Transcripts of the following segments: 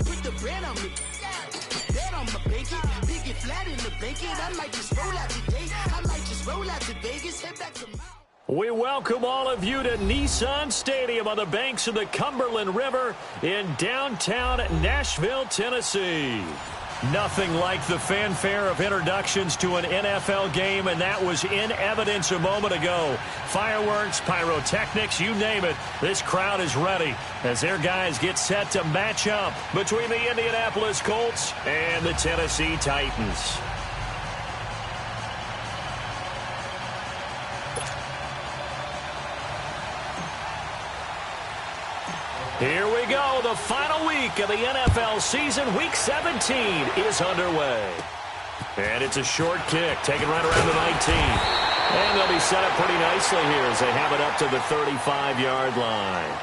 put the bread on me. Bet on my bacon, big it flat in the bacon. I might just roll out today. I might just roll out to Vegas, head back to my... We welcome all of you to Nissan Stadium on the banks of the Cumberland River in downtown Nashville, Tennessee. Nothing like the fanfare of introductions to an NFL game, and that was in evidence a moment ago. Fireworks, pyrotechnics, you name it. This crowd is ready as their guys get set to match up between the Indianapolis Colts and the Tennessee Titans. Here we go. The final week of the NFL season. Week 17 is underway. And it's a short kick, taken right around the 19. And they'll be set up pretty nicely here as they have it up to the 35-yard line.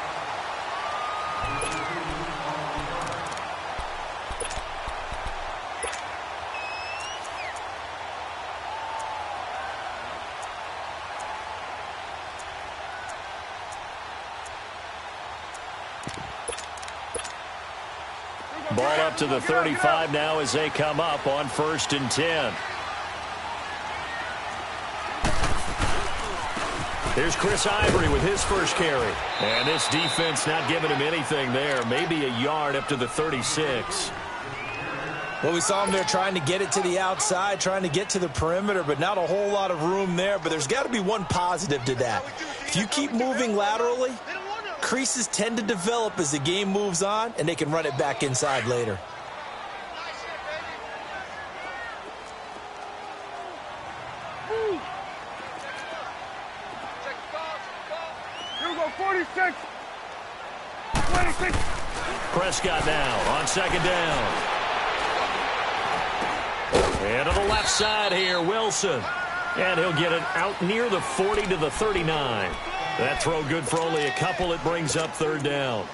Ball up to the 35 now as they come up on 1st and 10. Here's Chris Ivory with his first carry. And this defense not giving him anything there. Maybe a yard up to the 36. Well, we saw him there trying to get it to the outside, trying to get to the perimeter, but not a whole lot of room there. But there's got to be one positive to that. If you keep moving laterally, creases tend to develop as the game moves on, and they can run it back inside later. Here we go, 46. 26. Prescott now on 2nd down. And to the left side here, Wilson. And he'll get it out near the 40 to the 39. That throw good for only a couple. It brings up 3rd down.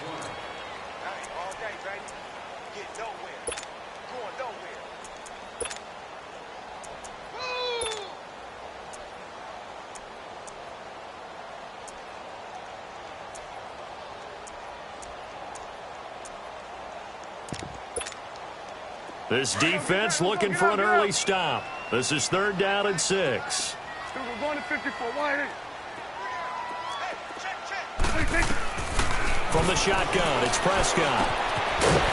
This defense looking for an early stop. This is 3rd down and 6. We're going to 54. Wide. From the shotgun, it's Prescott.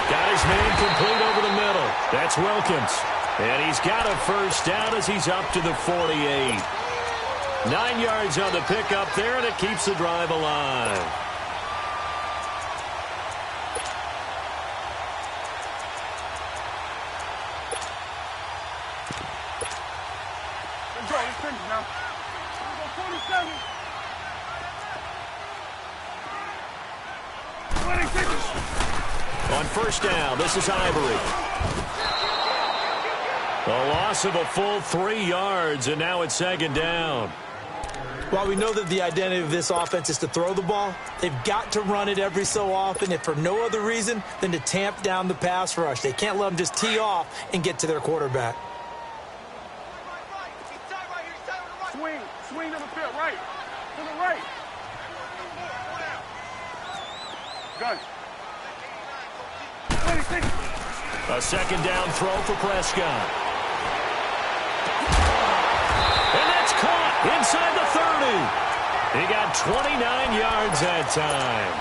Got his man complete over the middle. That's Wilkins. And he's got a 1st down as he's up to the 48. 9 yards on the pickup there, and it keeps the drive alive. On 1st down, this is Ivory. A loss of a full 3 yards, and now it's 2nd down. While we know that the identity of this offense is to throw the ball, they've got to run it every so often, if for no other reason than to tamp down the pass rush. They can't let them just tee off and get to their quarterback. Swing to the field, right. To the right. Good. A 2nd down throw for Prescott. And that's caught inside the 30. He got 29 yards that time.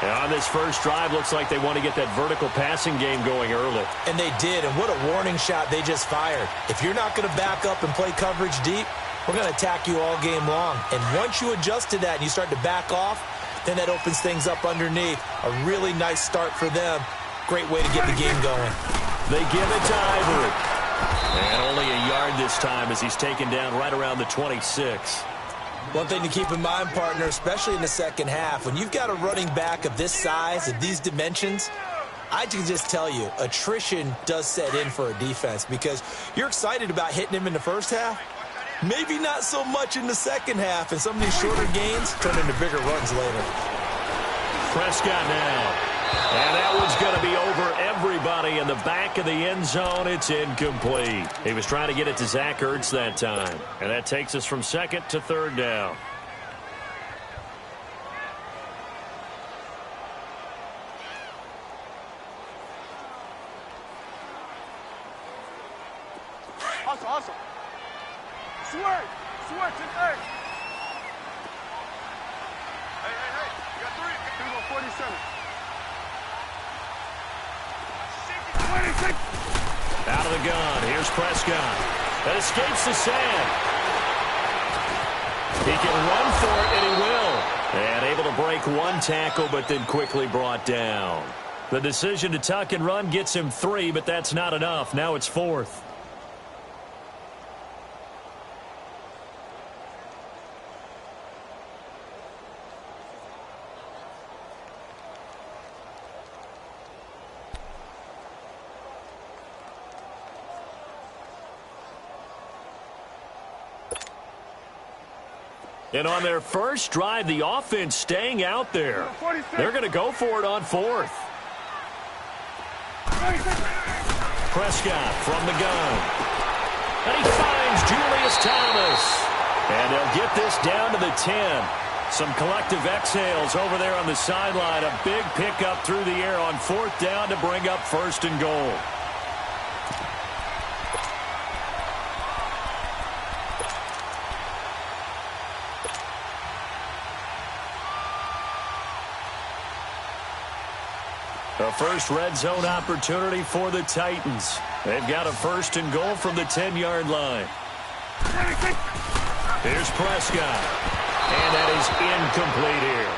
And on this first drive, looks like they want to get that vertical passing game going early. And they did, and what a warning shot they just fired. If you're not going to back up and play coverage deep, we're going to attack you all game long. And once you adjust to that and you start to back off, then that opens things up underneath. A really nice start for them. Great way to get the game going. They give it to Ivory. And only a yard this time as he's taken down right around the 26. One thing to keep in mind, partner, especially in the second half, when you've got a running back of this size, of these dimensions, I can just tell you, attrition does set in for a defense because you're excited about hitting him in the first half. Maybe not so much in the second half, and some of these shorter gains turn into bigger runs later. Prescott now. And that one's going to be over everybody in the back of the end zone. It's incomplete. He was trying to get it to Zach Ertz that time. And that takes us from 2nd to 3rd down. Hustle, hustle. Switch. Switch and hey. Hey. You got 3. Here we go, 47. 26. Out of the gun. Here's Prescott. That escapes the sand. He can run for it, and he will. And able to break one tackle, but then quickly brought down. The decision to tuck and run gets him 3, but that's not enough. Now it's 4th. And on their first drive, the offense staying out there. They're going to go for it on 4th. Prescott from the gun. And he finds Julius Thomas. And they'll get this down to the 10. Some collective exhales over there on the sideline. A big pickup through the air on 4th down to bring up 1st and goal. The first red zone opportunity for the Titans. They've got a 1st and goal from the 10-yard line. Here's Prescott. And that is incomplete here.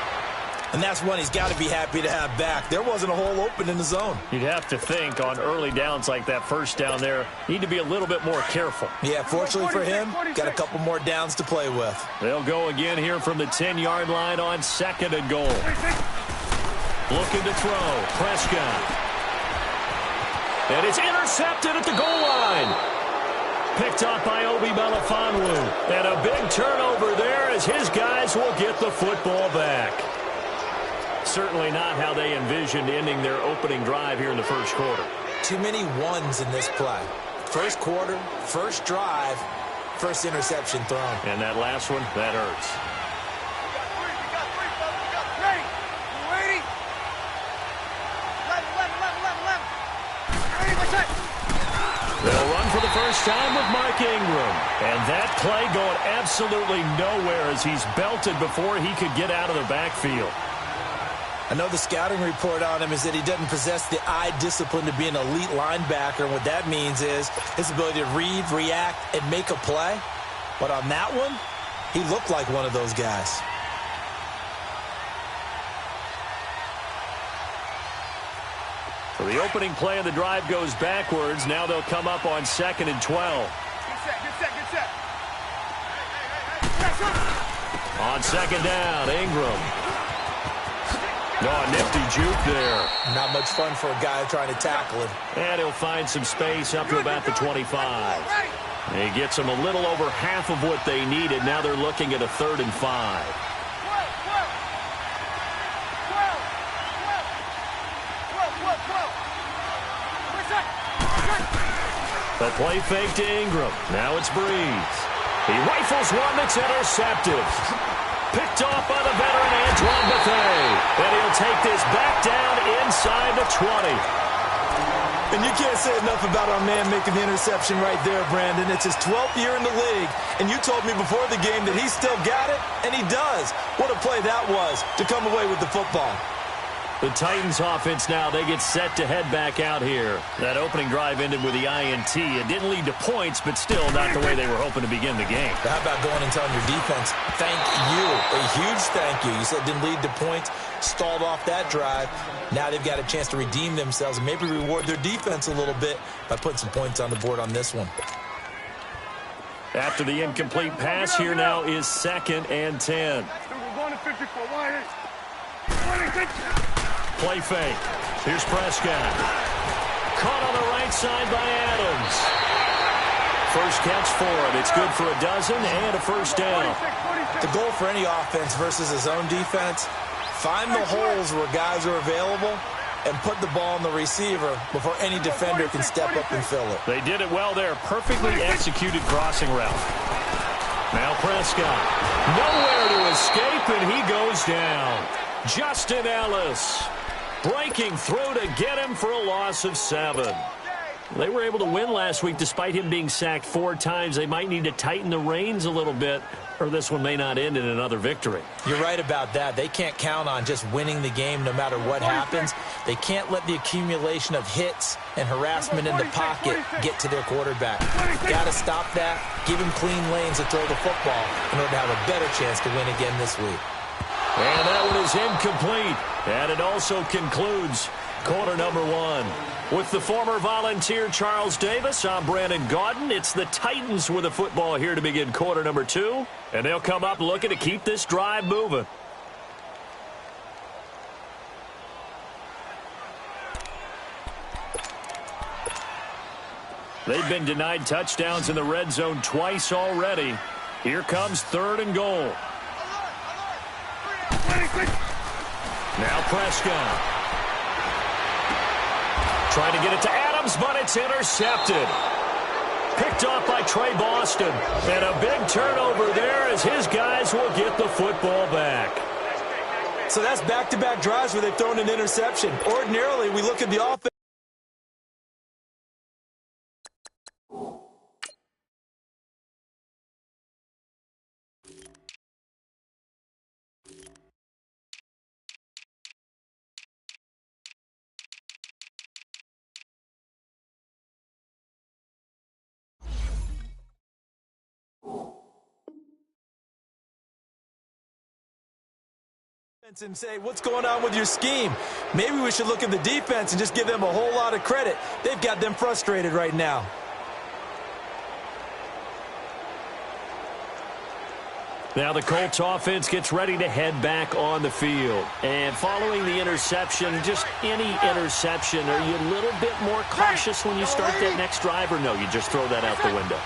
And that's one he's got to be happy to have back. There wasn't a hole open in the zone. You'd have to think on early downs like that first down there, need to be a little bit more careful. Yeah, fortunately for him, got a couple more downs to play with. They'll go again here from the 10-yard line on 2nd and goal. Looking to throw. Prescott. And it's intercepted at the goal line. Picked up by Obi Melifonwu. And a big turnover there as his guys will get the football back. Certainly not how they envisioned ending their opening drive here in the first quarter. Too many ones in this play. First quarter, first drive, first interception thrown. And that last one, that hurts. They'll run for the first time with Mark Ingram. And that play going absolutely nowhere as he's belted before he could get out of the backfield. I know the scouting report on him is that he doesn't possess the eye discipline to be an elite linebacker. And what that means is his ability to read, react, and make a play. But on that one, he looked like one of those guys. So the opening play of the drive goes backwards. Now they'll come up on 2nd and 12. Get set. On 2nd down, Ingram. Oh, nifty juke there. Not much fun for a guy trying to tackle him. And he'll find some space up to about the 25. He gets them a little over half of what they needed. Now they're looking at a 3rd and 5. The play fake to Ingram. Now it's Breeze. He rifles one that's intercepted. Picked off by the veteran Antoine Bethea. And he'll take this back down inside the 20. And you can't say enough about our man making the interception right there, Brandon. It's his 12th year in the league, and you told me before the game that he still got it, and he does. What a play that was to come away with the football. The Titans offense now, they get set to head back out here. That opening drive ended with the INT. It didn't lead to points, but still not the way they were hoping to begin the game. How about going and telling your defense, thank you, a huge thank you. You said it didn't lead to points, stalled off that drive. Now they've got a chance to redeem themselves and maybe reward their defense a little bit by putting some points on the board on this one. After the incomplete pass, here now is 2nd and 10. We're going to 54. Why? Play fake. Here's Prescott. Caught on the right side by Adams. First catch for him. It's good for a dozen and a first down. The goal for any offense versus his own defense, find the holes where guys are available and put the ball on the receiver before any defender can step up and fill it. They did it well there. Perfectly executed crossing route. Now Prescott. Nowhere to escape, and he goes down. Justin Ellis breaking through to get him for a loss of 7. They were able to win last week despite him being sacked 4 times. They might need to tighten the reins a little bit, or this one may not end in another victory. You're right about that. They can't count on just winning the game no matter what happens. They can't let the accumulation of hits and harassment in the pocket get to their quarterback. Got to stop that, give him clean lanes to throw the football in order to have a better chance to win again this week. And that one is incomplete. And it also concludes quarter number 1. With the former Volunteer Charles Davis, I'm Brandon Gaudin. It's the Titans with the football here to begin quarter number 2. And they'll come up looking to keep this drive moving. They've been denied touchdowns in the red zone twice already. Here comes 3rd and goal. Now Prescott. Trying to get it to Adams, but it's intercepted. Picked off by Trey Boston. And a big turnover there as his guys will get the football back. So that's back-to-back drives where they've thrown an interception. Ordinarily, we look at the offense. And say, what's going on with your scheme? Maybe we should look at the defense and just give them a whole lot of credit. They've got them frustrated right now. Now the Colts offense gets ready to head back on the field. And following the interception, just any interception, are you a little bit more cautious when you start that next drive, or no, you just throw that out the window?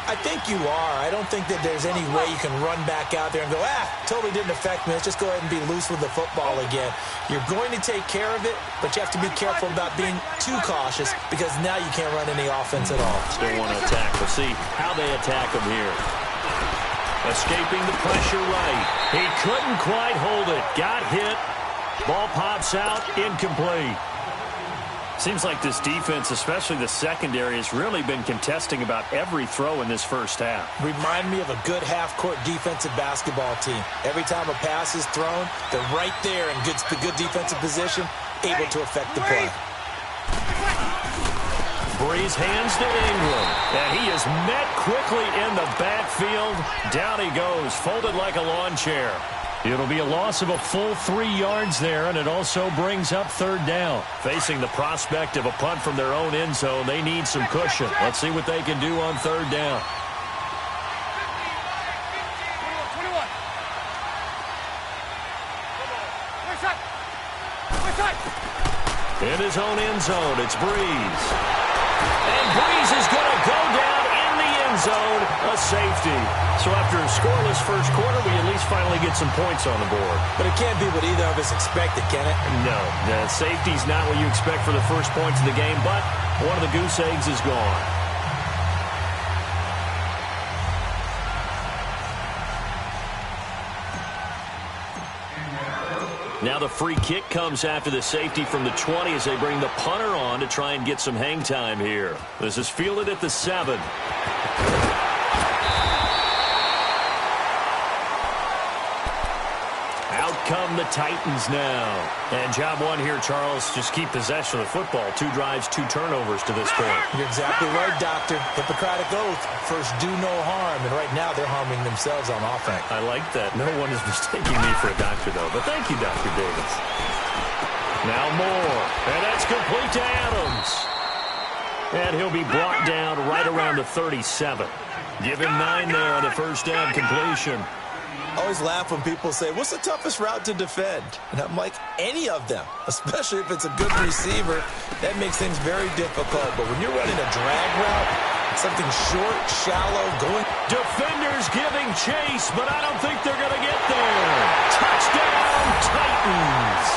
I think you are. I don't think that there's any way you can run back out there and go, totally didn't affect me. Let's just go ahead and be loose with the football again. You're going to take care of it, but you have to be careful about being too cautious because now you can't run any offense at all. Still want to attack. We'll see how they attack him here. Escaping the pressure right. He couldn't quite hold it. Got hit. Ball pops out. Incomplete. Seems like this defense, especially the secondary, has really been contesting about every throw in this first half. Remind me of a good half-court defensive basketball team. Every time a pass is thrown, they're right there in good defensive position, able to affect the play. Breeze hands to Ingram, and he is met quickly in the backfield. Down he goes, folded like a lawn chair. It'll be a loss of a full 3 yards there, and it also brings up 3rd down. Facing the prospect of a punt from their own end zone, they need some cushion. Let's see what they can do on 3rd down. In his own end zone, it's Breeze. And Breeze is going to go down in the end zone, a safety. So after a scoreless first quarter, we at least finally get some points on the board. But it can't be what either of us expected, can it? No, the safety's not what you expect for the first points of the game, but one of the goose eggs is gone. Now the free kick comes after the safety from the 20 as they bring the punter on to try and get some hang time here. This is fielded at the 7. Out come the Titans now. And job one here, Charles, just keep possession of the football. 2 drives, 2 turnovers to this point. You're exactly right, Doctor. Hippocratic oath. First, do no harm. And right now, they're harming themselves on offense. I like that. No one is mistaking me for a doctor, though. But thank you, Dr. Davis. Now Moore. And that's complete to Adams. And he'll be brought down right around the 37. Give him 9 there on the first down completion. I always laugh when people say, what's the toughest route to defend? And I'm like, any of them, especially if it's a good receiver. That makes things very difficult. But when you're running a drag route, something short, shallow, going. Defenders giving chase, but I don't think they're going to get there. Touchdown, Titans.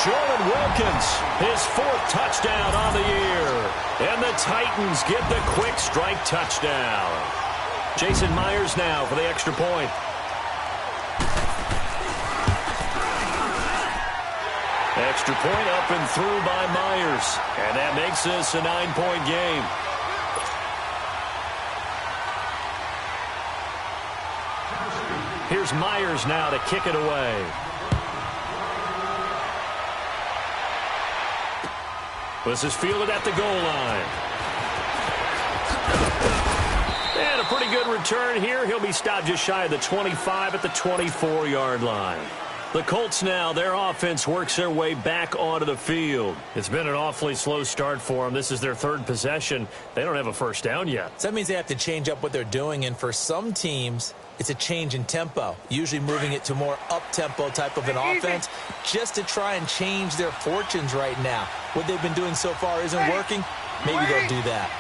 Jordan Wilkins, his 4th touchdown on the year. And the Titans get the quick strike touchdown. Jason Myers now for the extra point. Extra point up and through by Myers. And that makes this a 9-point game. Here's Myers now to kick it away. This is fielded at the goal line. And a pretty good return here. He'll be stopped just shy of the 25 at the 24-yard line. The Colts now, their offense works their way back onto the field. It's been an awfully slow start for them. This is their third possession. They don't have a first down yet. So that means they have to change up what they're doing, and for some teams, it's a change in tempo, usually moving it to more up-tempo type of an offense just to try and change their fortunes right now. What they've been doing so far isn't working. Maybe they'll do that.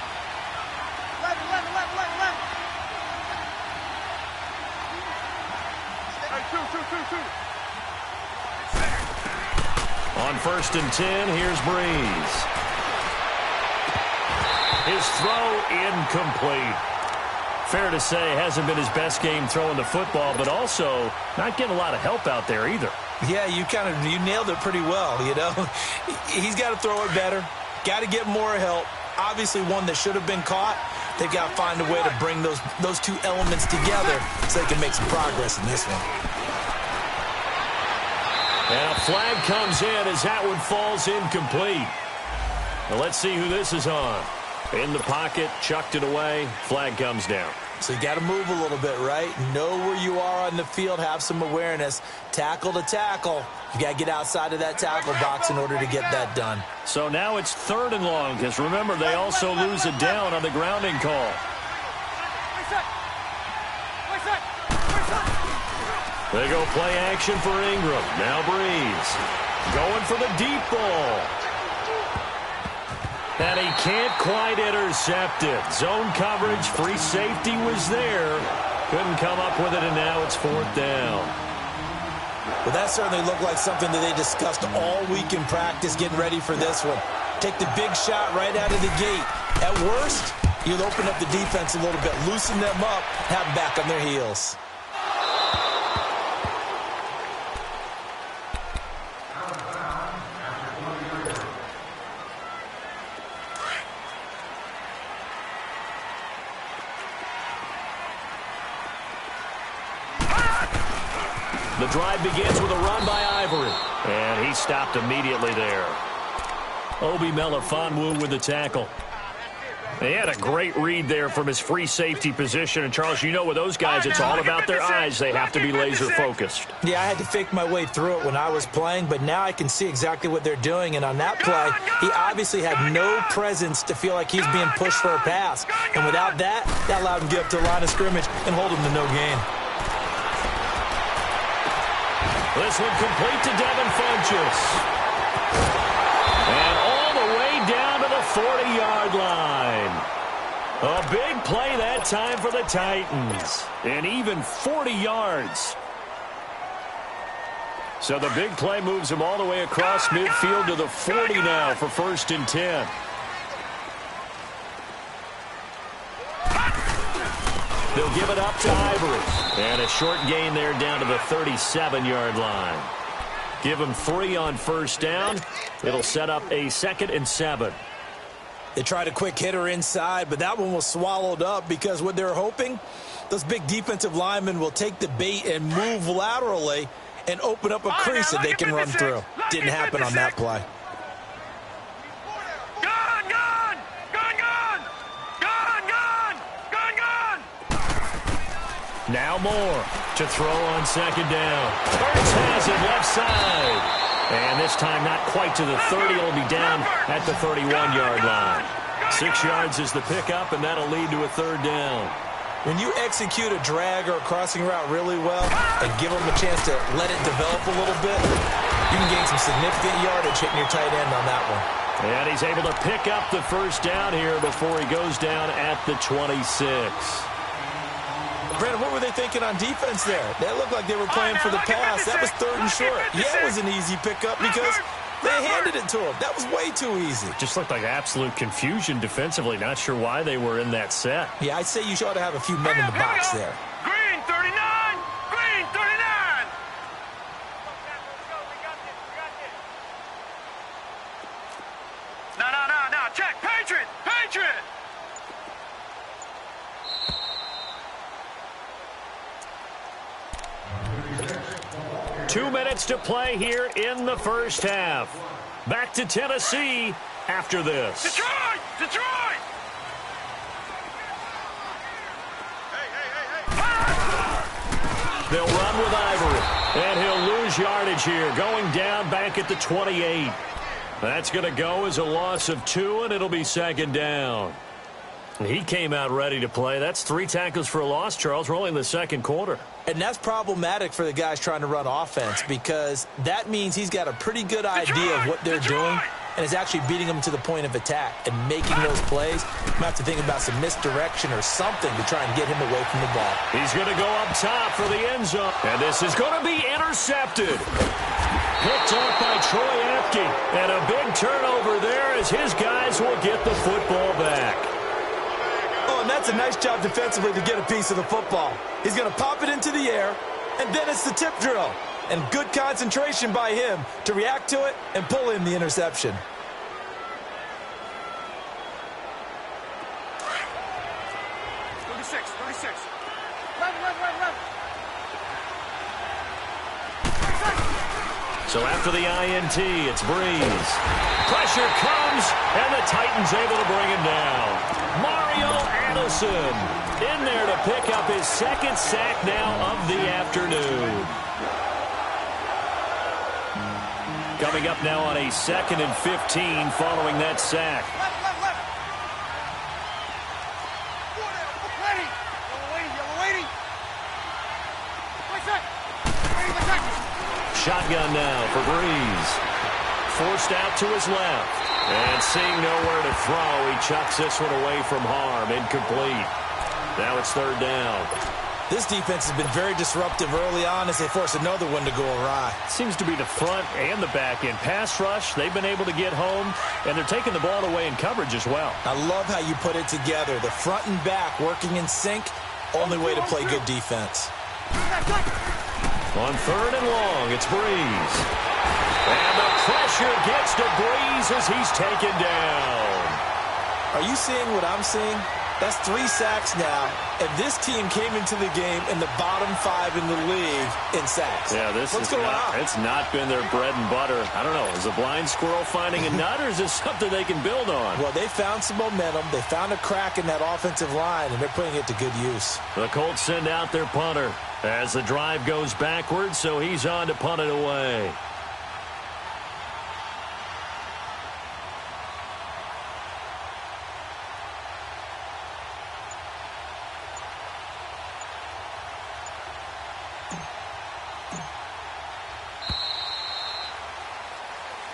On 1st and 10, here's Breeze. His throw incomplete. Fair to say, hasn't been his best game throwing the football, but also not getting a lot of help out there either. Yeah, you nailed it pretty well, you know. He's got to throw it better, got to get more help. Obviously one that should have been caught. They've got to find a way to bring those two elements together so they can make some progress in this one. And a flag comes in as that one falls incomplete. Well, let's see who this is on. In the pocket, chucked it away, flag comes down. So you got to move a little bit, right? Know where you are on the field, have some awareness. Tackle to tackle. You got to get outside of that tackle box in order to get that done. So now it's 3rd and long, because remember, they also lose a down on the grounding call. They go play action for Ingram. Now Breeze. Going for the deep ball. And he can't quite intercept it. Zone coverage, free safety was there. Couldn't come up with it, and now it's 4th down. Well, that certainly looked like something that they discussed all week in practice getting ready for this one. Take the big shot right out of the gate. At worst, you'll open up the defense a little bit, loosen them up, have them back on their heels. The drive begins with a run by Ivory. And he stopped immediately there. Obi Melifonwu with the tackle. He had a great read there from his free safety position. And, Charles, you know with those guys, it's all about their eyes. They have to be laser-focused. Yeah, I had to fake my way through it when I was playing, but now I can see exactly what they're doing. And on that play, he obviously had no presence to feel like he's being pushed for a pass. And without that, that allowed him to get up to the line of scrimmage and hold him to no gain. This one complete to Devin Funchess. And all the way down to the 40-yard line. A big play that time for the Titans. And even 40 yards. So the big play moves him all the way across midfield to the 40 now for 1st and 10. They'll give it up to Ivory. And a short gain there down to the 37-yard line. Give them 3 on 1st down. It'll set up a 2nd and 7. They tried a quick hitter inside, but that one was swallowed up because what they're hoping, those big defensive linemen will take the bait and move laterally and open up a crease that they can run through. Didn't happen on that play. Now Moore to throw on 2nd down. Burns has it left side. And this time not quite to the 30. It'll be down at the 31-yard line. 6 yards is the pickup, and that'll lead to a 3rd down. When you execute a drag or a crossing route really well and give them a chance to let it develop a little bit, you can gain some significant yardage hitting your tight end on that one. And he's able to pick up the 1st down here before he goes down at the 26. Brandon, what were they thinking on defense there? That looked like they were playing for the pass. That was 3rd and short. Yeah, it was an easy pickup because they handed it to him. That was way too easy. Just looked like absolute confusion defensively. Not sure why they were in that set. Yeah, I'd say you ought to have a few men in the box there. Green 39! Green 39! No, check. 2 minutes to play here in the first half. Back to Tennessee after this. Detroit! Detroit! They'll run with Ivory, and he'll lose yardage here, going down back at the 28. That's going to go as a loss of 2, and it'll be second down. He came out ready to play. That's 3 tackles for a loss, Charles. We're only in the second quarter. And that's problematic for the guys trying to run offense because that means he's got a pretty good idea of what they're doing and is actually beating them to the point of attack and making those plays. You might have to think about some misdirection or something to try and get him away from the ball. He's going to go up top for the end zone. And this is going to be intercepted. Picked up by Troy Apke. And a big turnover there as his guys will get the football back. Oh, and that's a nice job defensively to get a piece of the football. He's going to pop it into the air, and then it's the tip drill. And good concentration by him to react to it and pull in the interception. So after the INT, it's Breeze. Pressure comes, and the Titans able to bring him down. Mario Addison in there to pick up his second sack now of the afternoon. Coming up now on a 2nd and 15 following that sack. Shotgun now for Breeze. Forced out to his left. And seeing nowhere to throw, he chucks this one away from harm. Incomplete. Now it's third down. This defense has been very disruptive early on as they force another one to go awry. Seems to be the front and the back end. Pass rush, they've been able to get home, and they're taking the ball away in coverage as well. I love how you put it together. The front and back working in sync, only way to play good defense. On third and long, it's Breeze. And the pressure gets to Breeze as he's taken down. Are you seeing what I'm seeing? That's 3 sacks now, and this team came into the game in the bottom 5 in the league in sacks. Yeah, What's going on? It's not been their bread and butter. I don't know. Is a blind squirrel finding a nut, or is this something they can build on? Well, they found some momentum. They found a crack in that offensive line, and they're putting it to good use. The Colts send out their punter as the drive goes backwards, so he's on to punt it away.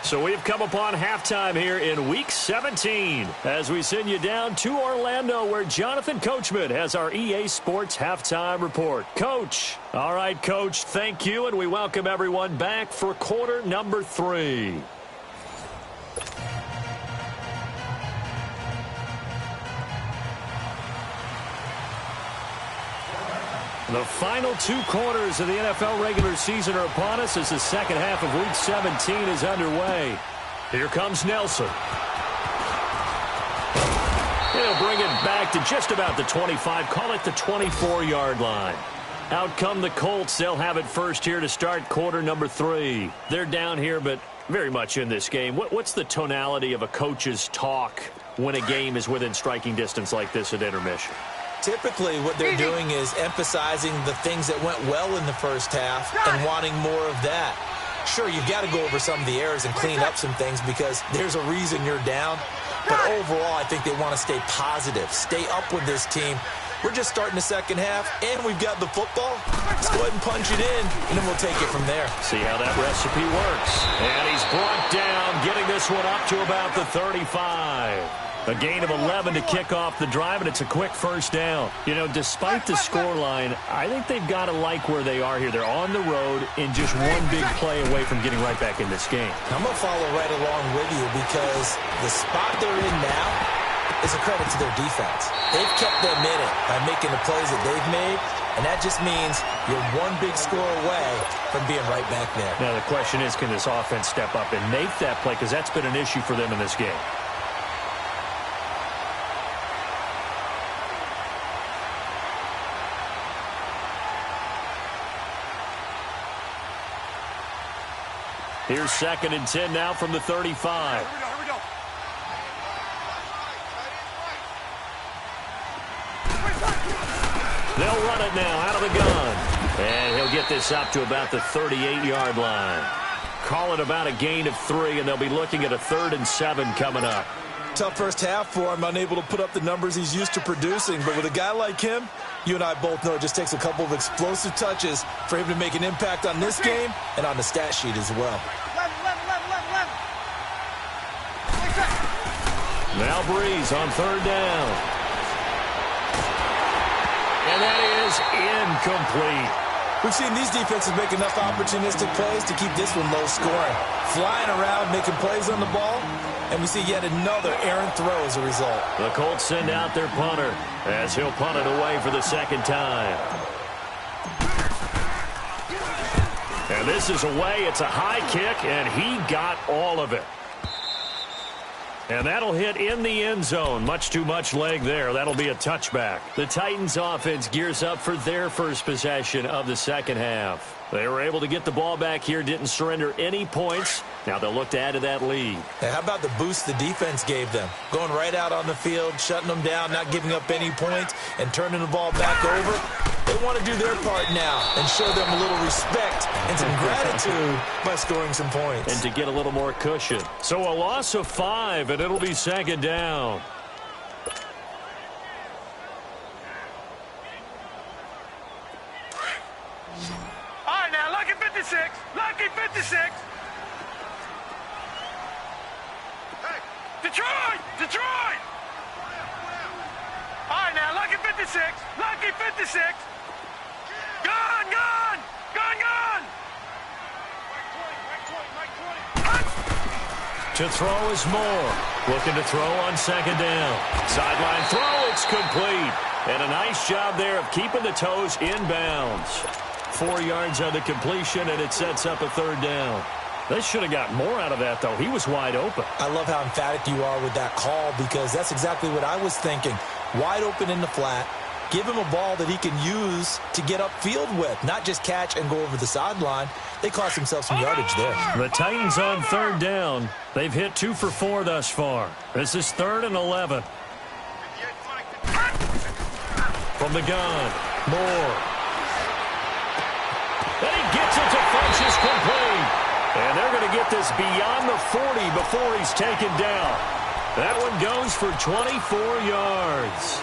So we've come upon halftime here in Week 17 as we send you down to Orlando where Jonathan Coachman has our EA Sports Halftime Report. Coach. All right, Coach, thank you, and we welcome everyone back for quarter number 3. The final 2 quarters of the NFL regular season are upon us as the second half of Week 17 is underway. Here comes Nelson. He'll bring it back to just about the 25, call it the 24-yard line. Out come the Colts. They'll have it first here to start quarter number 3. They're down here, but very much in this game. What's the tonality of a coach's talk when a game is within striking distance like this at intermission? Typically, what they're doing is emphasizing the things that went well in the first half and wanting more of that. Sure, you've got to go over some of the errors and clean up some things because there's a reason you're down. But overall, I think they want to stay positive, stay up with this team. We're just starting the second half, and we've got the football. Let's go ahead and punch it in, and then we'll take it from there. See how that recipe works. And he's brought down, getting this one up to about the 35. A gain of 11 to kick off the drive, and it's a quick first down. You know, despite the scoreline, I think they've got to like where they are here. They're on the road and just one big play away from getting right back in this game. I'm going to follow right along with you because the spot they're in now is a credit to their defense. They've kept them in it by making the plays that they've made, and that just means you're one big score away from being right back there. Now, the question is, can this offense step up and make that play? Because that's been an issue for them in this game. Here's 2nd and 10 now from the 35. Here we go. They'll run it now out of the gun. And he'll get this up to about the 38-yard line. Call it about a gain of 3, and they'll be looking at a 3rd and 7 coming up. Tough first half for him, unable to put up the numbers he's used to producing. But with a guy like him, you and I both know it just takes a couple of explosive touches for him to make an impact on this game and on the stat sheet as well. Now Breeze on 3rd down. And that is incomplete. We've seen these defenses make enough opportunistic plays to keep this one low scoring. Flying around, making plays on the ball, and we see yet another errant throw as a result. The Colts send out their punter as he'll punt it away for the 2nd time. And this is away. It's a high kick, and he got all of it. And that'll hit in the end zone. Much too much leg there. That'll be a touchback. The Titans offense gears up for their first possession of the 2nd half. They were able to get the ball back here, didn't surrender any points. Now they'll look to add to that lead. And how about the boost the defense gave them? Going right out on the field, shutting them down, not giving up any points, and turning the ball back over. They want to do their part now and show them a little respect and some gratitude by scoring some points. And to get a little more cushion. So a loss of 5, and it'll be 2nd down. All right, now, lucky 56. Lucky 56. Hey, Detroit! Detroit! All right, now, lucky 56. Lucky 56. Gone, gone! Gone, gone! Mike 20. To throw is Moore. Looking to throw on 2nd down. Sideline throw, it's complete. And a nice job there of keeping the toes in bounds. 4 yards on the completion, and it sets up a 3rd down. They should have got more out of that, though. He was wide open. I love how emphatic you are with that call because that's exactly what I was thinking. Wide open in the flat. Give him a ball that he can use to get upfield with, not just catch and go over the sideline. They cost themselves some yardage there. The Titans on 3rd down. They've hit 2 for 4 thus far. This is 3rd and 11. From the gun, Moore. And he gets it to Funchess complete. And they're going to get this beyond the 40 before he's taken down. That one goes for 24 yards.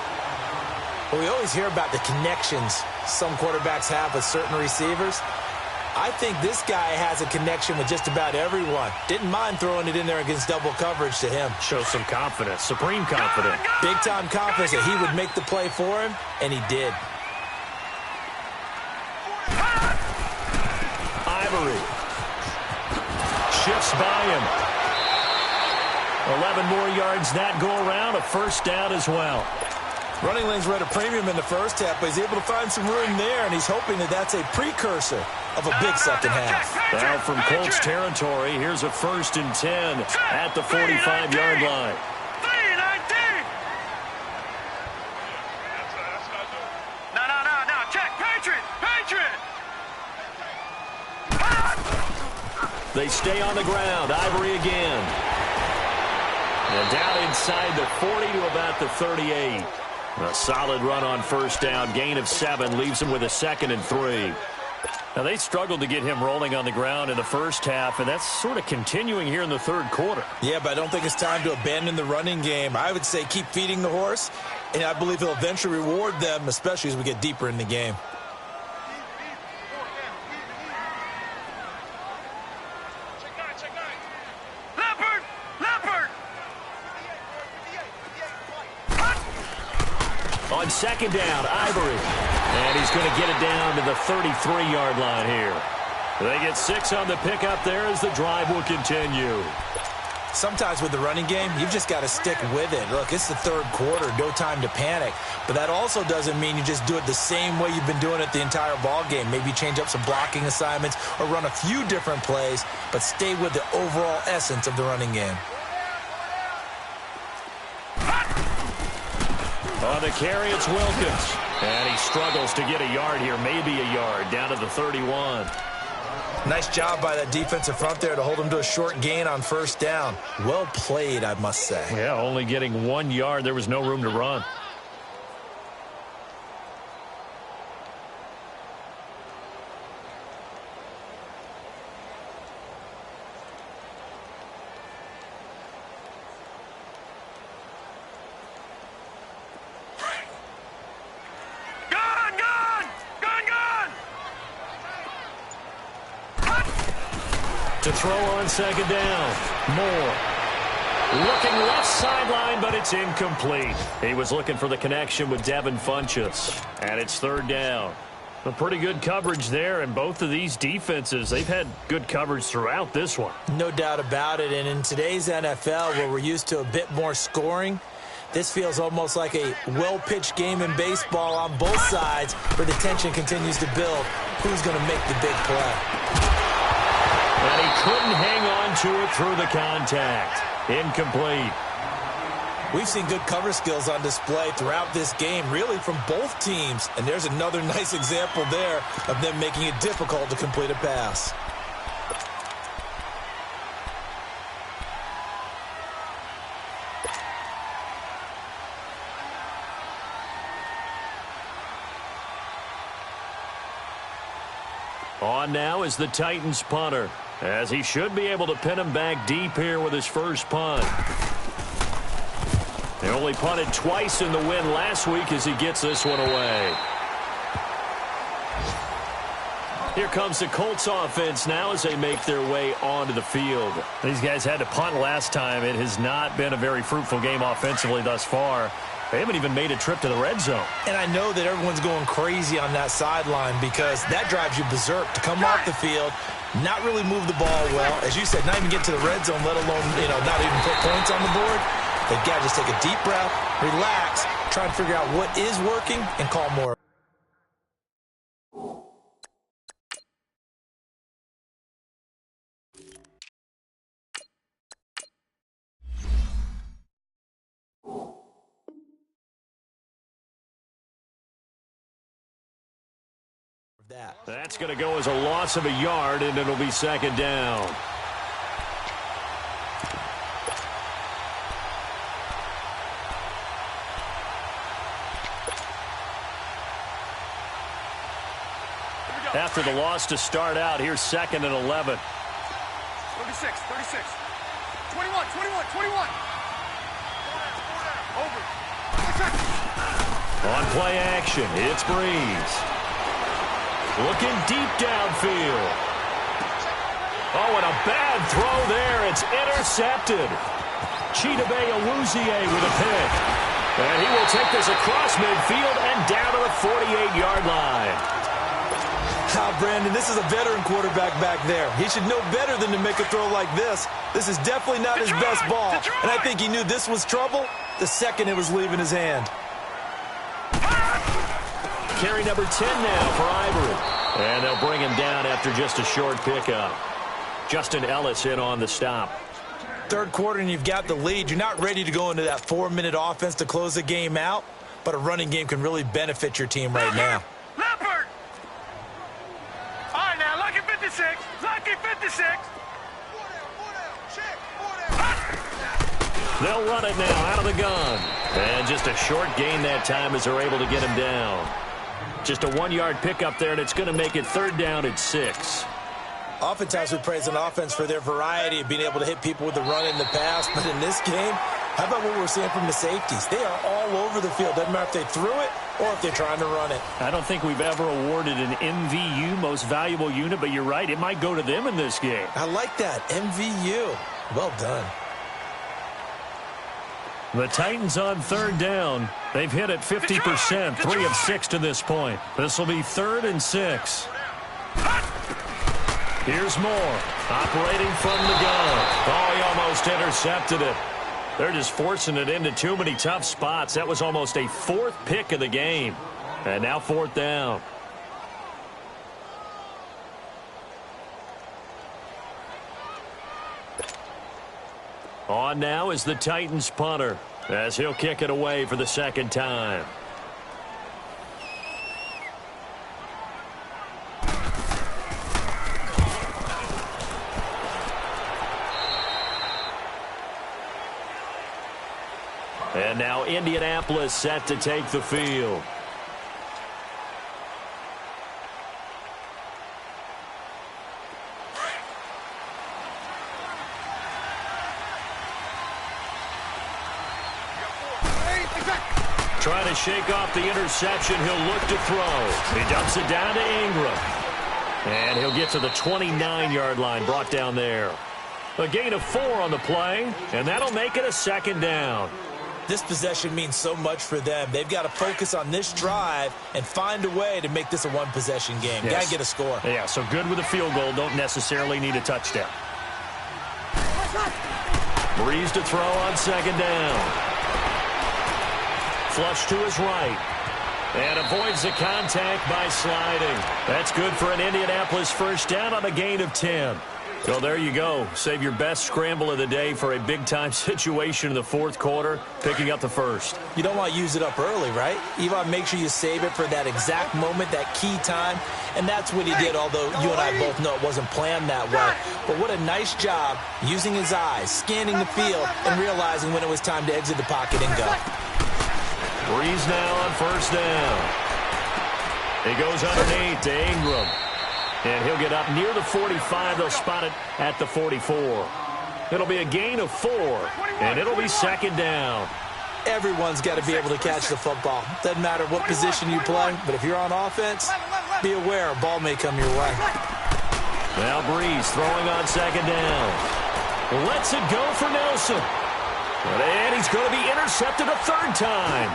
Well, we always hear about the connections some quarterbacks have with certain receivers. I think this guy has a connection with just about everyone. Didn't mind throwing it in there against double coverage to him. Shows some confidence, supreme confidence. Big-time confidence that he would make the play for him, and he did. Ivory shifts by him. 11 more yards that go around, a 1st down as well. Running lanes were at a premium in the first half, but he's able to find some room there, and he's hoping that that's a precursor of a big second half. Now from Colts territory, here's a 1st and 10 at the 45-yard line. 3-19. No, check, Patriot. They stay on the ground. Ivory again. And down inside the 40 to about the 38. A solid run on 1st down. Gain of 7 leaves him with a 2nd and 3. Now, they struggled to get him rolling on the ground in the first half, and that's sort of continuing here in the 3rd quarter. Yeah, but I don't think it's time to abandon the running game. I would say keep feeding the horse, and I believe he'll eventually reward them, especially as we get deeper in the game. On 2nd down, Ivory. And he's going to get it down to the 33-yard line here. They get 6 on the pickup there as the drive will continue. Sometimes with the running game, you've just got to stick with it. Look, it's the 3rd quarter, no time to panic. But that also doesn't mean you just do it the same way you've been doing it the entire ball game. Maybe change up some blocking assignments or run a few different plays, but stay with the overall essence of the running game. On the carry, it's Wilkins. And he struggles to get a yard here, maybe a yard, down to the 31. Nice job by that defensive front there to hold him to a short gain on first down. Well played, I must say. Yeah, only getting 1 yard. There was no room to run. To throw on second down. Moore. Looking left sideline, but it's incomplete. He was looking for the connection with Devin Funchess. And it's third down. A pretty good coverage there, and both of these defenses, they've had good coverage throughout this one. No doubt about it, and in today's NFL, where we're used to a bit more scoring, this feels almost like a well-pitched game in baseball on both sides, where the tension continues to build. Who's going to make the big play? And he couldn't hang on to it through the contact. Incomplete. We've seen good cover skills on display throughout this game, really from both teams. And there's another nice example there of them making it difficult to complete a pass. On now is the Titans punter, as he should be able to pin him back deep here with his first punt. They only punted twice in the win last week as he gets this one away. Here comes the Colts offense now as they make their way onto the field. These guys had to punt last time. It has not been a very fruitful game offensively thus far. They haven't even made a trip to the red zone. And I know that everyone's going crazy on that sideline because that drives you berserk to come off the field, not really move the ball well. As you said, not even get to the red zone, let alone, not even put points on the board. They've got to just take a deep breath, relax, try and figure out what is working, and call more. That's going to go as a loss of a yard, and it'll be second down. After the loss to start out, here's second and 11. 36, 21. Over. On play action, it's Breeze. Looking deep downfield. Oh, and a bad throw there. It's intercepted. Chidobe Awuzie with a pick. And he will take this across midfield and down to the 48-yard line. Brandon, this is a veteran quarterback back there. He should know better than to make a throw like this. This is definitely not his best ball. And I think he knew this was trouble the second it was leaving his hand. Carry number 10 now for Ivory. And they'll bring him down after just a short pickup. Justin Ellis in on the stop. Third quarter and you've got the lead. You're not ready to go into that 4-minute offense to close the game out, but a running game can really benefit your team right now. Leopard! All right, now, lucky 56. Lucky 56. They'll run it now out of the gun. And just a short gain that time as they're able to get him down. Just a 1-yard pickup there, and it's going to make it third down at 6. Oftentimes we praise an offense for their variety of being able to hit people with the run in the pass. But in this game, how about what we're seeing from the safeties? They are all over the field. Doesn't matter if they threw it or if they're trying to run it. I don't think we've ever awarded an MVU, most valuable unit, but you're right. It might go to them in this game. I like that. MVU. Well done. The Titans on third down. They've hit it 50%, 3 of 6 to this point. This will be 3rd and 6. Here's Moore, operating from the gun. Oh, he almost intercepted it. They're just forcing it into too many tough spots. That was almost a 4th pick of the game. And now 4th down. On now is the Titans punter, as he'll kick it away for the second time. And now Indianapolis set to take the field. Trying to shake off the interception. He'll look to throw. He dumps it down to Ingram. And he'll get to the 29-yard line, brought down there. A gain of 4 on the play, and that'll make it a second down. This possession means so much for them. They've got to focus on this drive and find a way to make this a one-possession game. Yes. Got to get a score. Yeah, so good with a field goal. Don't necessarily need a touchdown. Breeze to throw on second down. Flush to his right. And avoids the contact by sliding. That's good for an Indianapolis first down on a gain of 10. So there you go. Save your best scramble of the day for a big-time situation in the fourth quarter, picking up the first. You don't want to use it up early, right? You want to make sure you save it for that exact moment, that key time. And that's what he did, although you and I both know it wasn't planned that way. But what a nice job using his eyes, scanning the field, and realizing when it was time to exit the pocket and go. Breeze now on first down. He goes underneath to Ingram. And he'll get up near the 45. They'll spot it at the 44. It'll be a gain of 4, and it'll be second down. Everyone's got to be able to catch the football. Doesn't matter what position you play, but if you're on offense, be aware a ball may come your way. Now Breeze throwing on second down. Lets it go for Nelson. And he's going to be intercepted a third time.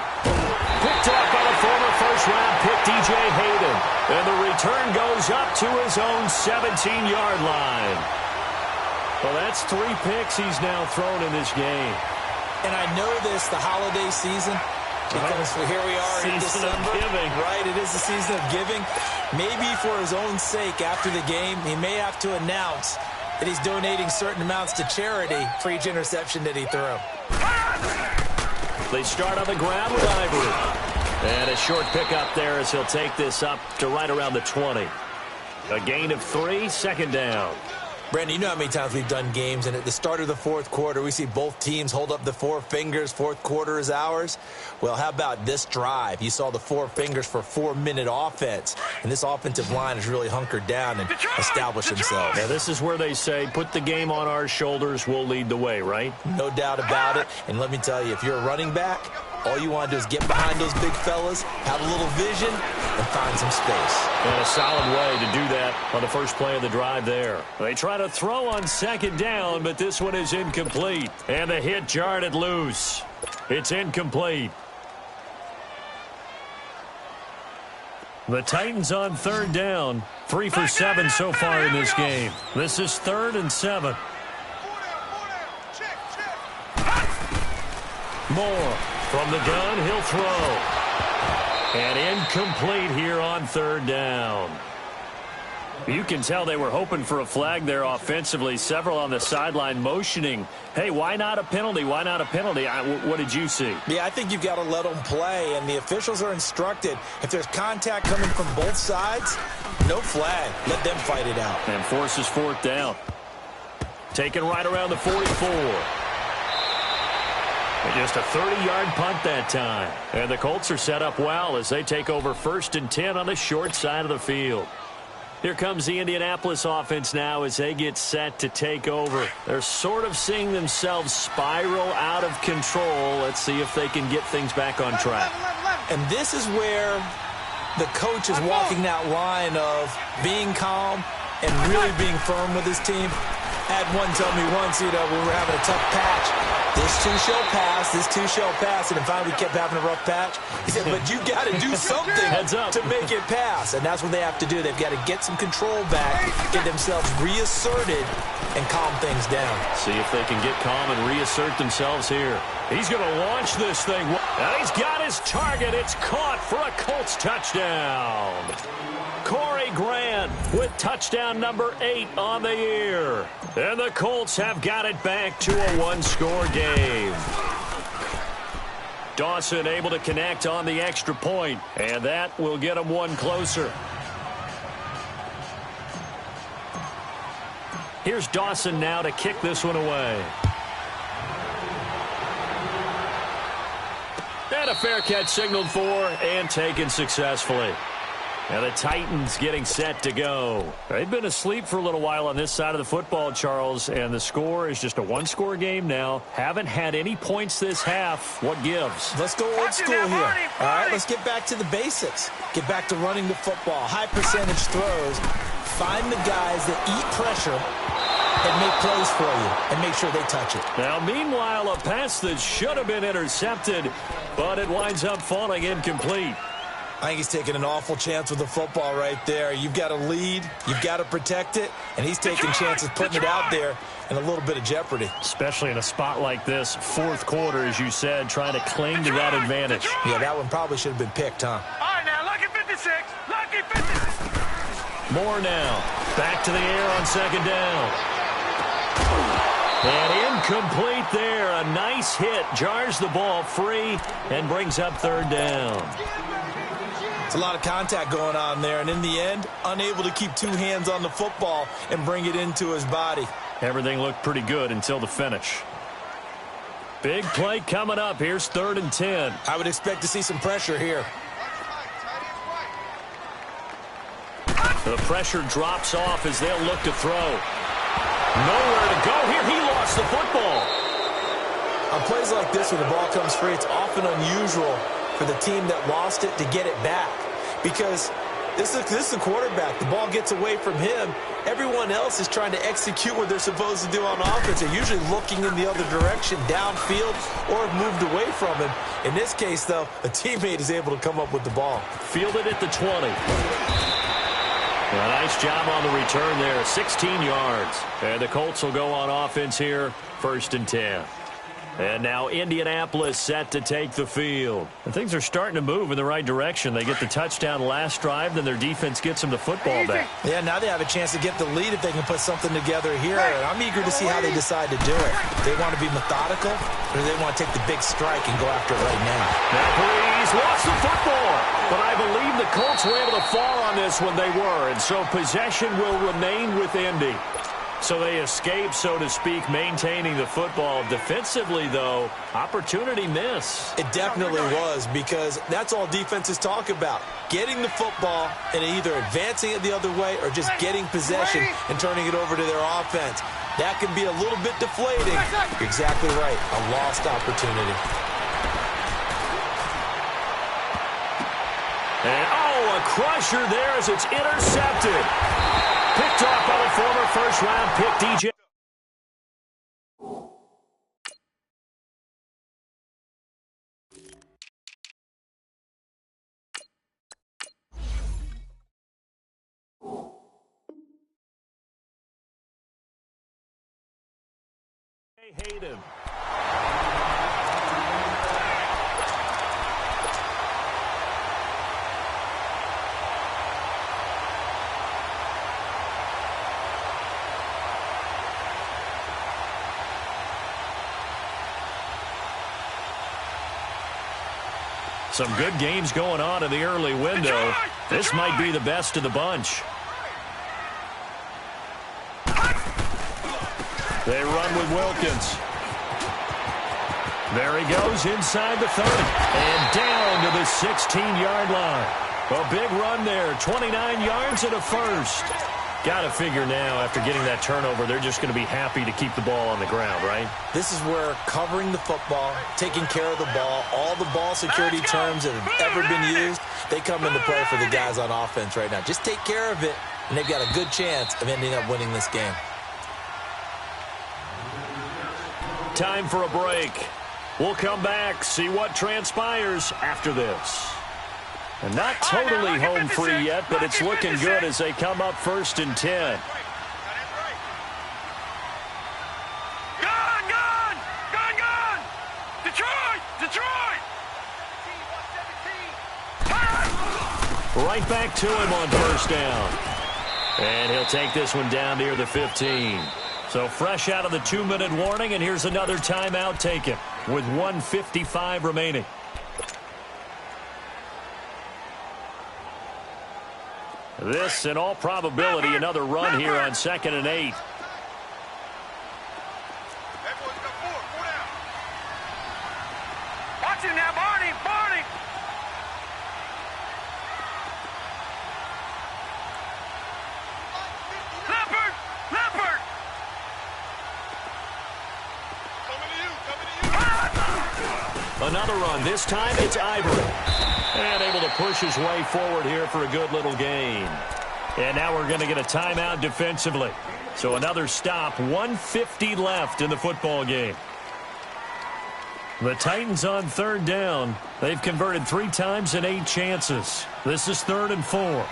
Picked off by the former first-round pick, D.J. Hayden. And the return goes up to his own 17-yard line. Well, that's 3 picks he's now thrown in this game. And I know this, the holiday season, because here we are in December. Season of giving. Right, it is the season of giving. Maybe for his own sake after the game, he may have to announce that he's donating certain amounts to charity for each interception that he threw. They start on the ground with Ivory. And a short pickup there as he'll take this up to right around the 20. A gain of 3, second down. Brandon, you know how many times we've done games, and at the start of the fourth quarter, we see both teams hold up the 4 fingers, fourth quarter is ours. Well, how about this drive? You saw the 4 fingers for 4-minute offense, and this offensive line has really hunkered down and established themselves. Now, this is where they say, put the game on our shoulders, we'll lead the way, right? No doubt about it, and let me tell you, if you're a running back, all you want to do is get behind those big fellas, have a little vision, and find some space. And a solid way to do that on the first play of the drive there. They try to throw on second down, but this one is incomplete. And the hit jarred it loose. It's incomplete. The Titans on third down. 3 for 7 so far in this game. This is 3rd and 7. Moore from the gun, he'll throw. And incomplete here on third down. You can tell they were hoping for a flag there offensively. Several on the sideline motioning, hey, why not a penalty? Why not a penalty? What did you see? Yeah, I think you've got to let them play, and the officials are instructed. If there's contact coming from both sides, no flag. Let them fight it out. And forces 4th down. Taken right around the 44. And just a 30-yard punt that time. And the Colts are set up well as they take over 1st and 10 on the short side of the field. Here comes the Indianapolis offense now as they get set to take over. They're sort of seeing themselves spiral out of control. Let's see if they can get things back on track. And this is where the coach is walking that line of being calm and really being firm with his team. I had one tell me once, when we were having a tough patch, this too shall pass, this too shall pass, and then finally we kept having a rough patch. He said, but you got to do something to make it pass, and that's what they have to do. They've got to get some control back, get themselves reasserted, and calm things down. See if they can get calm and reassert themselves here. He's going to launch this thing. And he's got his target. It's caught for a Colts touchdown. Corey Grant with touchdown number 8 on the year. And the Colts have got it back to a 1-score game. Dawson able to connect on the extra point, and that will get him 1 closer. Here's Dawson now to kick this one away. And a fair catch signaled for and taken successfully. And the Titans getting set to go. They've been asleep for a little while on this side of the football, Charles, and the score is just a one-score game now. Haven't had any points this half. What gives? Let's go old school here. All right, let's get back to the basics. Get back to running the football. High percentage throws. Find the guys that eat pressure and make plays for you and make sure they touch it. Now, meanwhile, a pass that should have been intercepted, but it winds up falling incomplete. I think he's taking an awful chance with the football right there. You've got to lead. You've got to protect it. And he's taking chances, putting it out there in a little bit of jeopardy. Especially in a spot like this, fourth quarter, as you said, trying to cling to that advantage. Yeah, that one probably should have been picked, huh? All right, now, lucky 56. Lucky 56. More now. Back to the air on second down. And incomplete there. A nice hit. Jars the ball free and brings up third down. It's a lot of contact going on there, and in the end, unable to keep two hands on the football and bring it into his body. Everything looked pretty good until the finish. Big play coming up. Here's 3rd and 10. I would expect to see some pressure here. The pressure drops off as they'll look to throw. Nowhere to go here. He lost the football. On plays like this where the ball comes free, it's often unusual for the team that lost it to get it back, because this is the quarterback. The ball gets away from him. Everyone else is trying to execute what they're supposed to do on offense. They're usually looking in the other direction, downfield, or have moved away from him. In this case, though, a teammate is able to come up with the ball. Fielded at the 20. A nice job on the return there, 16 yards. And the Colts will go on offense here, 1st and 10. And now Indianapolis set to take the field. And things are starting to move in the right direction. They get the touchdown last drive, then their defense gets them the football back. Yeah, now they have a chance to get the lead if they can put something together here. And I'm eager to see how they decide to do it. They want to be methodical, or do they want to take the big strike and go after it right now? Now Breeze lost the football. But I believe the Colts were able to fall on this when they were. And so possession will remain with Indy. So they escape, so to speak, maintaining the football. Defensively, though, opportunity miss. It definitely was, because that's all defenses talk about. Getting the football and either advancing it the other way or just getting possession and turning it over to their offense. That can be a little bit deflating. You're exactly right. A lost opportunity. And, a crusher there as it's intercepted. Picked off by the former first-round pick, DJ. Hayden. Some good games going on in the early window. This might be the best of the bunch. They run with Wilkins. There he goes inside the 30. And down to the 16-yard line. A big run there. 29 yards and a first. Got to figure now, after getting that turnover, they're just going to be happy to keep the ball on the ground, right? This is where covering the football, taking care of the ball, all the ball security terms that have ever been used, they come into play for the guys on offense right now. Just take care of it, and they've got a good chance of ending up winning this game. Time for a break. We'll come back, see what transpires after this. And not totally home free yet, but it's looking good as they come up 1st and 10. Gone! Detroit! Right back to him on first down. And he'll take this one down near the 15. So fresh out of the 2-minute warning, and here's another timeout taken with 1:55 remaining. This, in all probability, another run here on 2nd and 8. Watch it now, Barney! Another run. This time it's Ivory. And able to push his way forward here for a good little gain. And now we're going to get a timeout defensively. So another stop. 1:50 left in the football game. The Titans on third down. They've converted 3 times in 8 chances. This is 3rd and 4.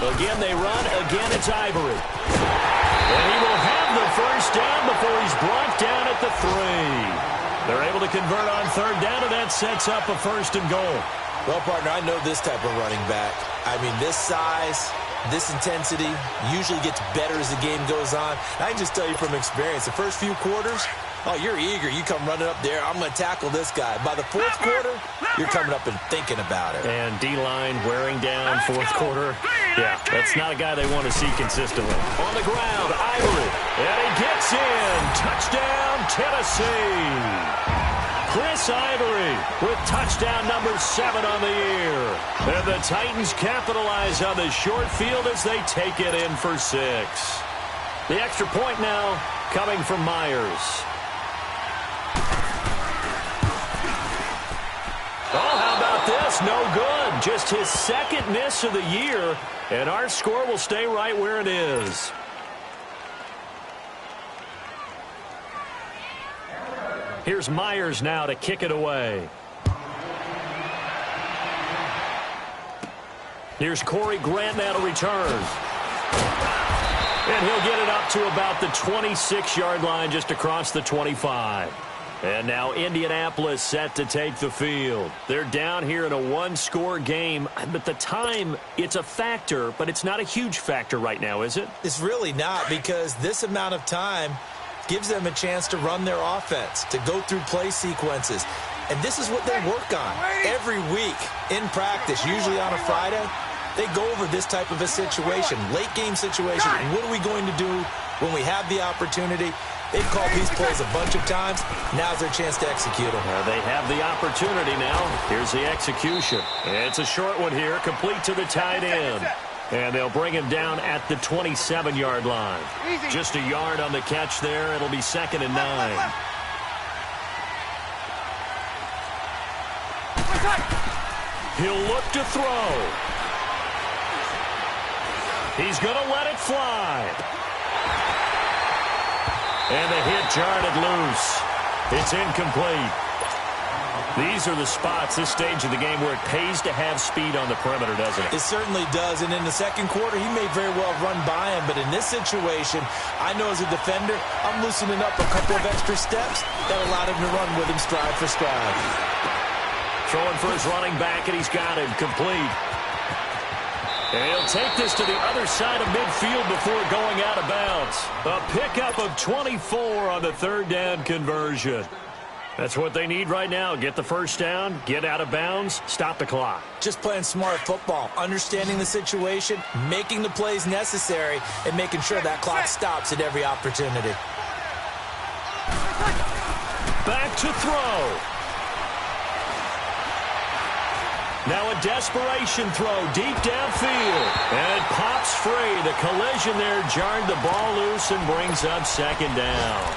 Again, they run. Again, it's Ivory. And he will have the first down before he's brought down at the 3. They're able to convert on third down, and that sets up a 1st and goal. Well, partner, I know this type of running back. I mean, this size, this intensity usually gets better as the game goes on. And I can just tell you from experience, the first few quarters, oh, you're eager. You come running up there. I'm going to tackle this guy. By the 4th quarter, you're coming up and thinking about it. And D-line wearing down 4th quarter. Yeah, that's not a guy they want to see consistently. On the ground, Ivory. And he gets in. Touchdown, Tennessee. Chris Ivory with touchdown number 7 on the year. And the Titans capitalize on the short field as they take it in for 6. The extra point now coming from Myers. Oh, how about this? No good. Just his 2nd miss of the year, and our score will stay right where it is. Here's Myers now to kick it away. Here's Corey Grant now to return. And he'll get it up to about the 26-yard line, just across the 25. And now Indianapolis set to take the field. They're down here in a 1-score game. But the time, it's a factor, but it's not a huge factor right now, is it? It's really not, because this amount of time gives them a chance to run their offense, to go through play sequences. And this is what they work on every week in practice, usually on a Friday. They go over this type of a situation, late game situation. What are we going to do when we have the opportunity? They've called these plays a bunch of times. Now's their chance to execute them. They have the opportunity now. Here's the execution. It's a short one here, complete to the tight end. And they'll bring him down at the 27-yard line. Just a yard on the catch there. It'll be 2nd and 9. He'll look to throw. He's going to let it fly. And the hit jarred it loose. It's incomplete. These are the spots, this stage of the game, where it pays to have speed on the perimeter, doesn't it? It certainly does. And in the 2nd quarter, he may very well run by him. But in this situation, I know as a defender, I'm loosening up a couple of extra steps that allowed him to run with him stride for stride. Throwing for his running back, and he's got him complete. And he'll take this to the other side of midfield before going out of bounds. A pickup of 24 on the 3rd down conversion. That's what they need right now. Get the first down, get out of bounds, stop the clock. Just playing smart football, understanding the situation, making the plays necessary, and making sure that clock stops at every opportunity. Back to throw. Now a desperation throw deep downfield. And it pops free. The collision there jarred the ball loose and brings up 2nd down.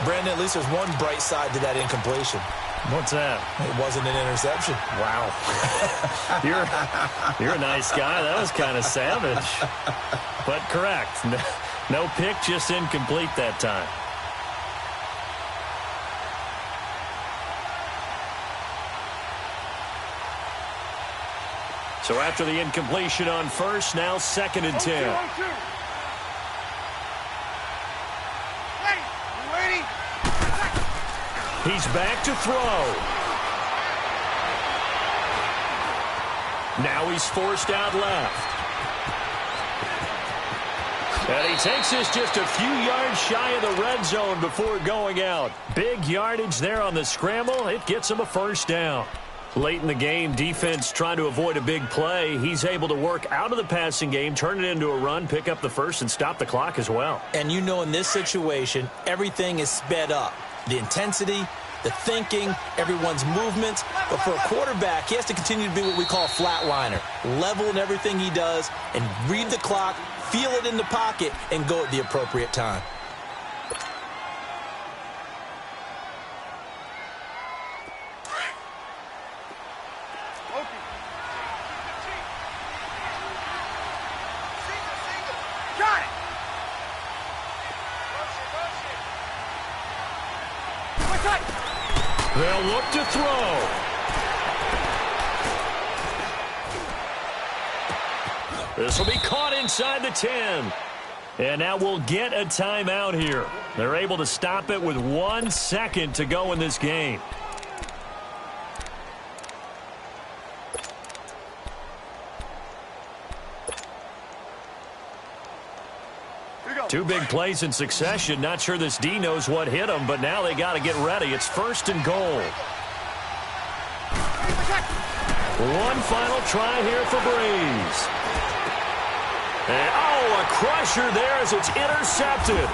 Brandon, at least there's one bright side to that incompletion. What's that? It wasn't an interception. Wow. You're a nice guy. That was kind of savage. But correct. No pick, just incomplete that time. So after the incompletion on first, now 2nd and 10. He's back to throw. Now he's forced out left. And he takes this just a few yards shy of the red zone before going out. Big yardage there on the scramble. It gets him a first down. Late in the game, defense trying to avoid a big play. He's able to work out of the passing game, turn it into a run, pick up the first, and stop the clock as well. And you know in this situation, everything is sped up. The intensity, the thinking, everyone's movements. But for a quarterback, he has to continue to be what we call a flatliner. Level in everything he does and read the clock, feel it in the pocket, and go at the appropriate time. They'll look to throw. This will be caught inside the 10. And now we'll get a timeout here. They're able to stop it with 1 second to go in this game. Two big plays in succession. Not sure this D knows what hit him, but now they got to get ready. It's 1st and goal. One final try here for Breeze. And, a crusher there as it's intercepted.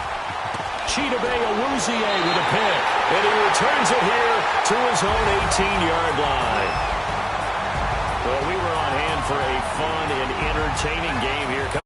Chidobe Awuzie with a pick. And he returns it here to his own 18-yard line. Well, we were on hand for a fun and entertaining game here.